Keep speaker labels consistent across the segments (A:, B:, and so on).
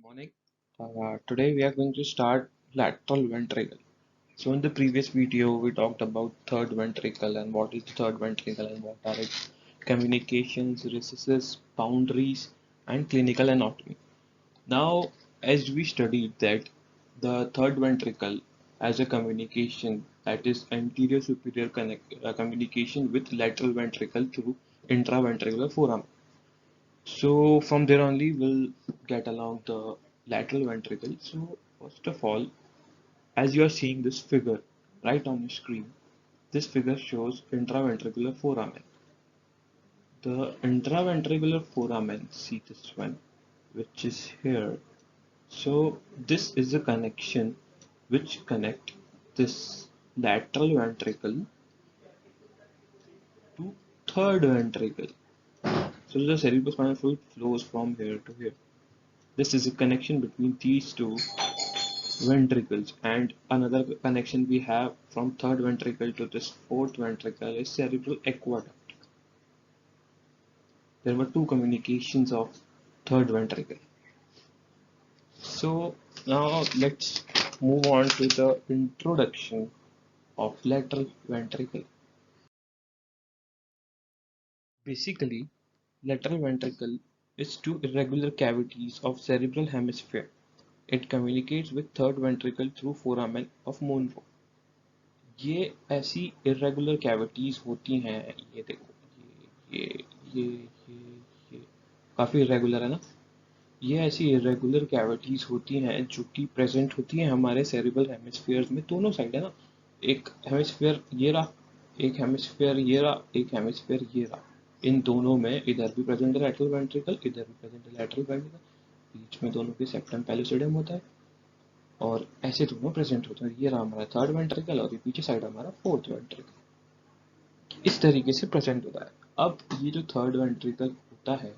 A: Morning. Today we are going to start lateral ventricle. So in the previous video we talked about third ventricle and what is the third ventricle and what are its communications, recesses, boundaries and clinical anatomy. Now as we studied that the third ventricle has a communication that is anterior superior communication with lateral ventricle through intraventricular foramen. So from there only we'll get along the lateral ventricle. So first of all, as you are seeing this figure right on the screen, this figure shows intraventricular foramen. The intraventricular foramen, see this one, which is here. So this is a connection which connect this lateral ventricle to third ventricle. So the cerebrospinal fluid flows from here to here. This is a connection between these two ventricles, and another connection we have from third ventricle to this fourth ventricle is cerebral aqueduct. There were two communications of third ventricle. So now let's move on to the introduction of lateral ventricle. Basically, lateral ventricle is two irregular cavities of cerebral hemisphere. It communicates with third ventricle through foramen of Monro. ये ऐसी irregular cavities होती हैं, ये देखो, ये ये काफी irregular है ना। ये ऐसी irregular cavities होती हैं जो कि present होती हैं हमारे cerebral hemispheres में, दोनों साइड है ना। एक hemisphere ये रहा, एक hemisphere ये रहा, एक hemisphere ये रहा। इन दोनों में इधर भी present है lateral ventricle, इधर भी present है lateral ventricle, बीच में दोनों के septum pellucidum होता है और ऐसे दोनों प्रेजेंट होते हैं। ये रहा हमारा थर्ड वेंट्रिकल और ये पीछे साइड हमारा फोर्थ वेंट्रिकल, इस तरीके से प्रेजेंट होता है। अब ये जो थर्ड वेंट्रिकल होता है,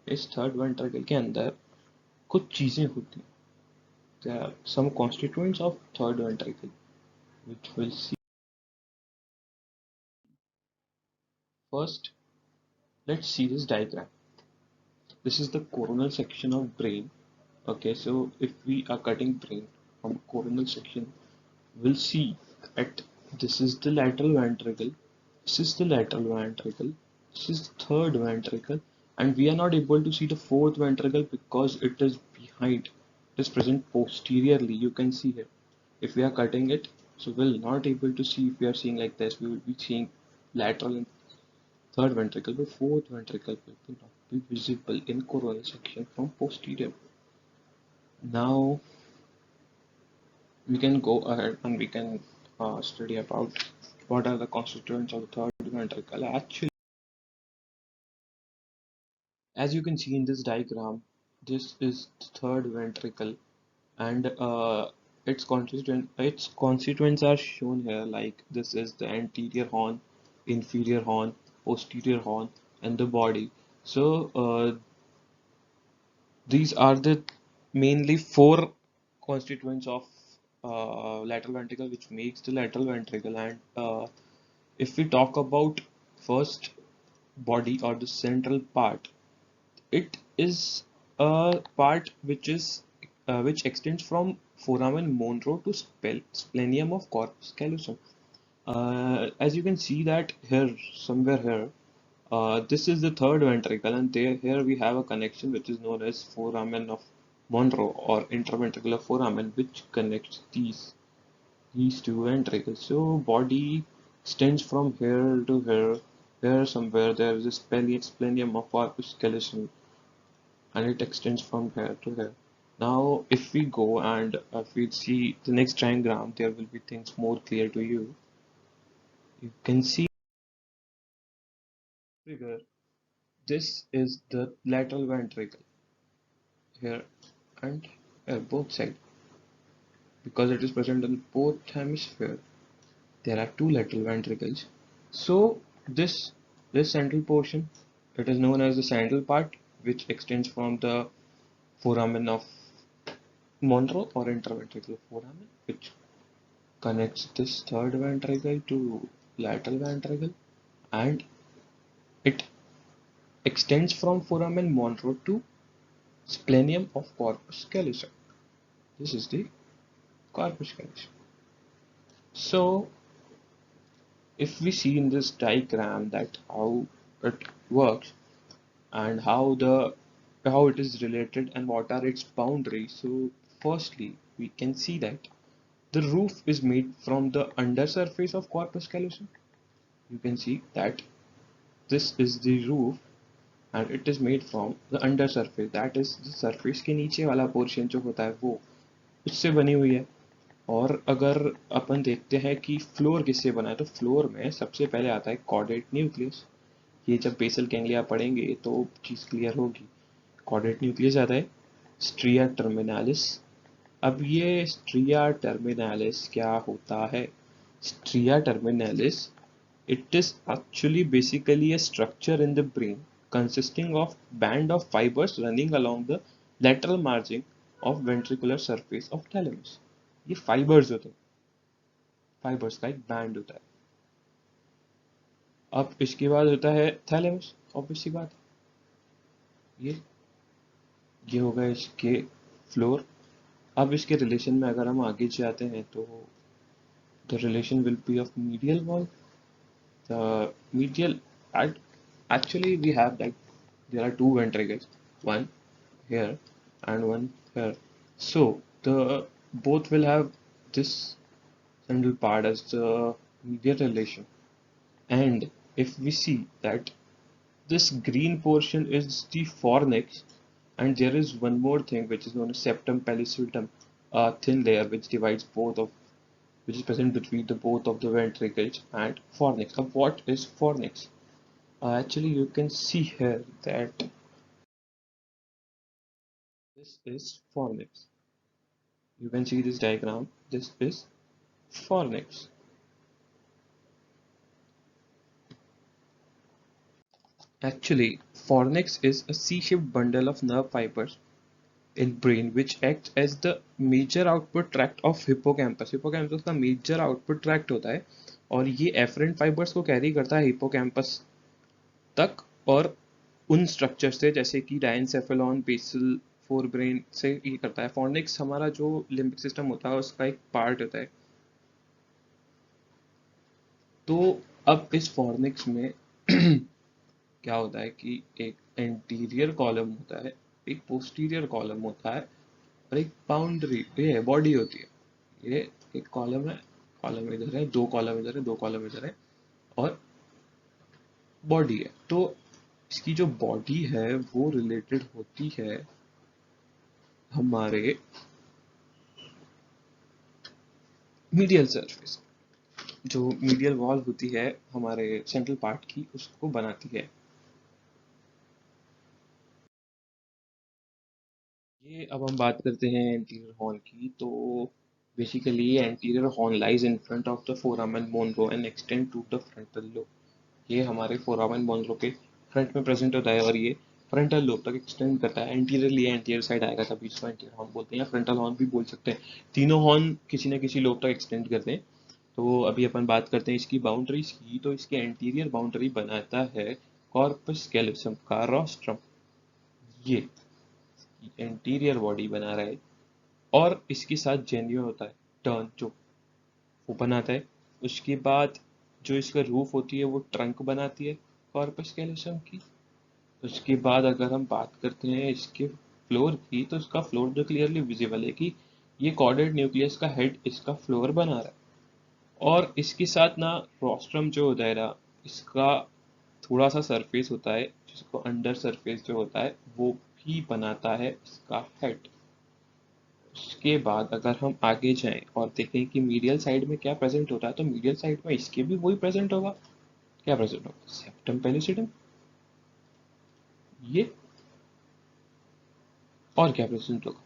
A: इस थर्ड वेंट्रिकल के अंदर कुछ चीजें होती हैं। There are some constituents of third ventricle which we'll see. First, let's see this diagram. This is the coronal section of brain. Okay, so if we are cutting brain from coronal section, we'll see that this is the lateral ventricle, this is the lateral ventricle, this is the third ventricle, and we are not able to see the fourth ventricle because it is behind. It is present posteriorly. You can see here. If we are cutting it, so we'll not able to see. If we are seeing like this, we will be seeing lateral and third ventricle, but fourth ventricle will not be visible in coronal section from posterior. Now we can go ahead and we can study about what are the constituents of the third ventricle. Actually, as you can see in this diagram, this is the third ventricle, and its constituents are shown here. Like this is the anterior horn, inferior horn, posterior horn, and the body. So these are the mainly four constituents of lateral ventricle, which makes the lateral ventricle. And if we talk about first body or the central part, it is a part which extends from foramen Monro to splenium of corpus callosum. As you can see that here, somewhere here, this is the third ventricle, and here we have a connection which is known as foramen of Monro or interventricular foramen, which connects these two ventricles. So body extends from here to here. Here somewhere there is a splenium of corpus callosum, and it extends from here to here. Now, if we go and if we see the next diagram, there will be things more clear to you. You can see figure. This is the lateral ventricle here and here, both sides, because it is present in both hemisphere. There are two lateral ventricles. So this central portion, it is known as the central part, which extends from the foramen of Monro or interventricular foramen, which connects this third ventricle to lateral ventricle, and it extends from foramen Monro to Splenium of corpus callosum. This is the corpus callosum. So if we see in this diagram that how it works and how it is related and what are its boundaries. So firstly, we can see that the roof is made from the undersurface of corpus callosum. You can see that this is the roof and it is made from the undersurface. That is the surface के नीचे वाला portion जो होता है वो उससे बनी हुई है. और अगर अपन देखते हैं कि फ्लोर किससे बना है तो फ्लोर में सबसे पहले आता है कॉर्डेट न्यूक्लियस. ये जब बेसल गैंग्लिया पढ़ेंगे तो चीज़ क्लियर होगी. कॉर्डेट न्यूक्लियस आता है, स्ट्रिया टर्मिनालिस. अब ये स्ट्रिया टर्मिनालिस क्या होता है? स्ट्रिया terminalis, it is actually basically a structure in the brain consisting of band of fibers running along the lateral margin of ventricular surface of thalamus. ये fibers होते हैं, fibers का एक band होता है. अब इसके बाद होता है thalamus, obvious सी बात है. ये होगा इसके फ्लोर. अब इसके रिलेशन में अगर हम आगे जाते हैं तो the relation will be of medial wall. The medial, actually we have that there are two ventricles, one here and one here. So the both will have this central part as the medial relation. And if we see that this green portion is the fornix, and there is one more thing which is known as septum pellucidum, a thin layer which divides both of which is present between the both of the ventricles and fornix. Now what is fornix? Actually you can see here that this is fornix. You can see this diagram. This is fornix. Actually, fornix is a C-shaped bundle of nerve fibers in brain which acts as the major output tract of hippocampus. Hippocampus का major output tract होता है और ये efferent fibers को carry करता है hippocampus तक और उन स्ट्रक्चर से जैसे कि डायनसेफेलॉन बेसल फोरब्रेन से ये करता है. फॉर्निक्स हमारा जो लिम्बिक सिस्टम होता है उसका एक पार्ट होता है. तो अब इस फॉर्निक्स में क्या होता है कि एक एंटीरियर कॉलम होता है, एक पोस्टीरियर कॉलम होता है और एक बाउंड्री ये बॉडी होती है. ये एक कॉलम है, कॉलम इधर है, दो कॉलम इधर है, दो कॉलम इधर है और बॉडी है. तो इसकी जो बॉडी है वो रिलेटेड होती है हमारे मीडियल सरफेस. जो मीडियल वॉल होती है हमारे सेंट्रल पार्ट की उसको बनाती है. ये अब हम बात करते हैं एंटीरियर हॉर्न की. तो basically anterior horn lies in front of the foramen bone row and extend to the frontal lobe. ये हमारे फोरामेन बोन रो के फ्रंट में प्रेजेंट होता है और ये फ्रंटल लोब तक एक्सटेंड करता है. एंटीरियरली एंटीरियर साइड आएगा तभी इसको एंटीरियर हॉर्न बोलते हैं या फ्रंटल हॉर्न भी बोल सकते हैं. तीनों हॉर्न किसी न किसी लोब तक एक्सटेंड करते हैं. तो अभी अपन बात करते हैं इसकी बाउंड्रीज की. तो इसके एंटीरियर बाउंड्री बनाता है कॉर्पस कैलोसम का रोस्ट्रम. ये एंटीरियर बॉडी बना रहा है और इसके साथ जेन्यू होता है टर्न जो वो बनाता है. उसके बाद जो इसका रूफ होती है वो ट्रंक बनाती है कॉर्पस कैलोसम की. उसके बाद अगर हम बात करते हैं इसके फ्लोर की तो इसका फ्लोर जो क्लियरली विजिबल है कि ये कॉर्डेड न्यूक्लियस का हेड इसका फ्लोर बना रहा है. और इसके साथ ना रोस्ट्रम जो होता है ना इसका थोड़ा सा सरफेस होता है जिसको अंडर सरफेस जो होता है वो भी बनाता है इसका हेड. उसके बाद अगर हम आगे जाएं और देखें कि मीडियल साइड में क्या प्रेजेंट होता है तो मीडियल साइड में इसके भी वही प्रेजेंट होगा. क्या प्रेजेंट होगा? सेप्टम पेलिसिडम. ये और क्या प्रेजेंट होगा?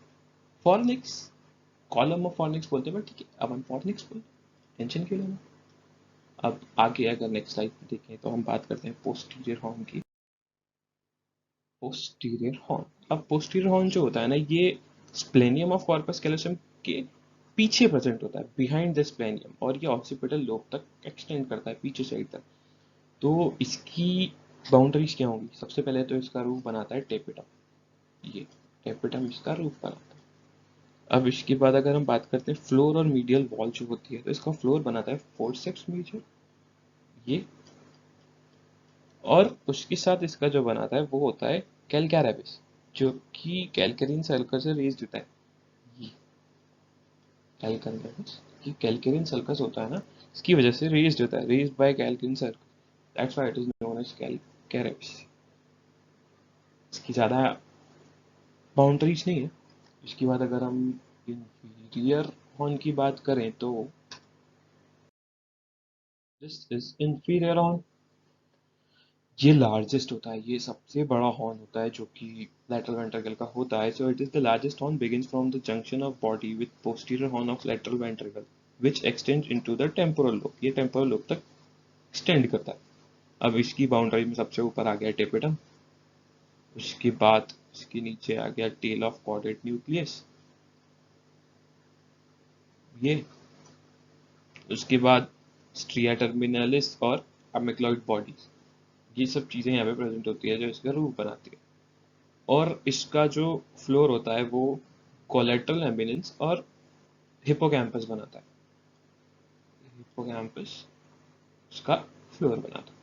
A: फॉर्निक्स. कॉलम ऑफ फॉर्निक्स बोलते हैं बट ठीक है अपन फॉर्निक्स बोलते हैं, टेंशन क्यों लेना. अब आगे अगर नेक्स्ट स्लाइड पे देखें तो हम बात करते हैं पोस्टीरियर हॉर्न की. Posterior horn. अब पोस्टीरियर हॉर्न जो होता है ना ये स्प्लेनियम ऑफ कॉर्पस कैलोसम के पीछे प्रेजेंट होता है, बिहाइंड द स्प्लेनियम. और ये ऑक्सीपिटल लोब तक एक्सटेंड करता है पीछे साइड तक. तो इसकी बाउंड्रीज क्या होंगी? सबसे पहले तो इसका रूफ बनाता है टेपिटम. ये टेपिटम इसका रूफ बनाता है। अब इसके बाद अगर हम बात करते हैं फ्लोर और मीडियल वॉल जो होती है, तो इसका फ्लोर बनाता है फोर्सेप्स मेजर, ये, और उसके साथ इसका जो बनाता है वो होता है कैलकैरेबिस, जो कि कैलकरीन सर्कल से रेज्ड होता है। ये कैलकैरेबिस कि कैलकरीन सर्कस होता है ना, इसकी वजह से रेज्ड होता है, raised by calcarine circle, that's why it is known as कैलकैरेबिस। इसकी ज़्यादा बाउंड्रीज नहीं है। इसके बाद अगर हम इंफीरियर हॉर्न की बात करें तो दिस इज इंफीरियर हॉर्न। ये लार्जेस्ट होता है, ये सबसे बड़ा हॉर्न होता है जो कि लेटरल वेंट्रिकल का होता है। So it is the largest horn, begins from the junction of body with posterior horn of lateral ventricle which extend into the temporal lobe. ये टेम्पोरल लोब तक एक्सटेंड करता है। अब इसकी बाउंड्री में सबसे ऊपर आ गया टेपिटम, उसके बाद इसके नीचे आ गया टेल ऑफ कॉर्डेट न्यूक्लियस, ये, उसके बाद स्ट्रिया टर्मिनालिस और अमिक्लॉइड बॉडीज। ये सब चीज़ें यहाँ पे प्रेजेंट होती है जो इसका रूफ बनाती है। और इसका जो फ्लोर होता है वो कोलेटरल एमिनेंस और हिपोकैम्पस बनाता है। हिपोकैम्पस उसका फ्लोर बनाता है।